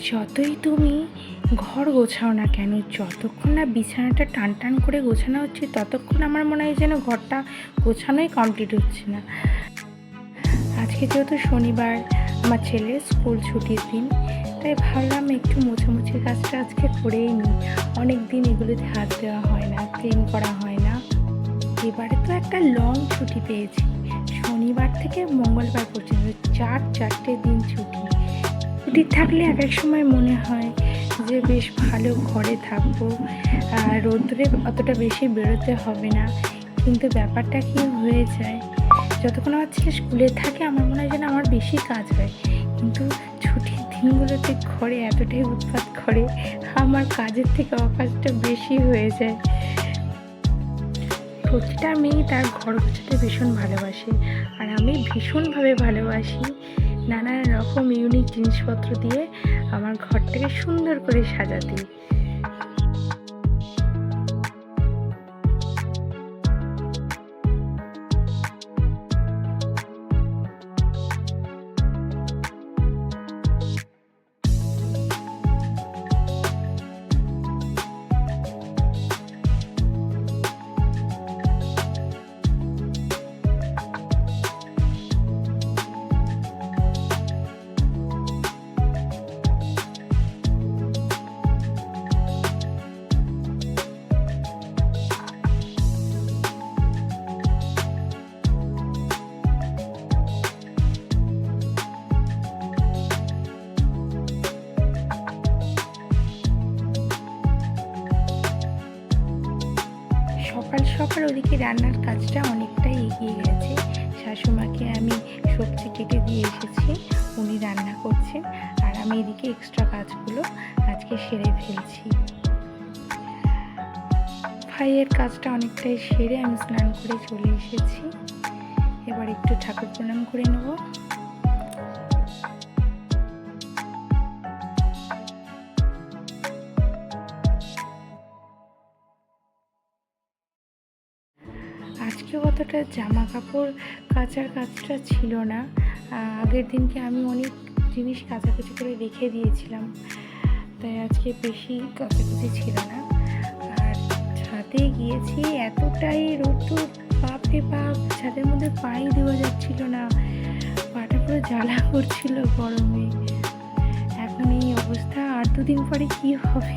যতই তুমি ঘর গোছাও না কেন, যতক্ষণ না বিছানাটা টান টান করে গোছানো হচ্ছে ততক্ষণ আমার মনে হয় যেন ঘরটা গোছানোই কমপ্লিট হচ্ছে না। আজকে যেহেতু শনিবার, আমার ছেলের স্কুল ছুটির দিন, তাই ভাবলাম একটু মোছামুছির কাজটা আজকে করেই নিই। অনেক দিন এগুলোতে হাত দেওয়া হয় না, ক্লিন করা হয় না। এবারে তো একটা লং ছুটি পেয়েছি, শনিবার থেকে মঙ্গলবার পর্যন্ত চারটে দিন ছুটি। ছুটি থাকলে এক এক সময় মনে হয় যে বেশ ভালো ঘরে থাকবো, আর রোদ্রে অতটা বেশি বেরোতে হবে না। কিন্তু ব্যাপারটা কি হয়ে যায়, যতক্ষণ আমার ছেলে স্কুলে থাকে আমার মনে হয় যেন আমার বেশি কাজ হয়, কিন্তু ছুটির দিনগুলোতে ঘরে এতটাই উৎপাত করে আমার কাজের থেকে অকাজটা বেশি হয়ে যায়। প্রতিটা মেয়েই তার ঘর গোছাতে ভীষণ ভালোবাসে, আর আমি ভীষণভাবে ভালোবাসি নানান রকম ইউনিক জিনিসপত্র দিয়ে আমার ঘরটাকে সুন্দর করে সাজাতে। সকাল সকাল ওদিকে রান্নার কাজটা অনেকটাই এগিয়ে গেছে। শাশুমাকে আমি সবজি কেটে দিয়ে এসেছি, উনি রান্না করছেন, আর আমি এদিকে এক্সট্রা কাজগুলো আজকে সেরে ফেলছি। ভাইয়ের কাজটা অনেকটাই সেরে আমি স্নান করে চলে এসেছি। এবার একটু ঠাকুর প্রণাম করে নেব। আজকে অতটা জামা কাপড় কাচার কাজটা ছিল না, আগের দিনকে আমি অনেক জিনিস কাচাকুচি করে রেখে দিয়েছিলাম, তাই আজকে বেশি কাচাকুচি ছিল না। আর ছাদে গিয়েছি, এতটাই রোদ্দুর, বাপরে বাপ, ছাদের মধ্যে পাই দেওয়া যাচ্ছিল না, পাটা পুরো জ্বালা করছিল গরমে। এখন এই অবস্থা, আর দুদিন পরে কি হবে।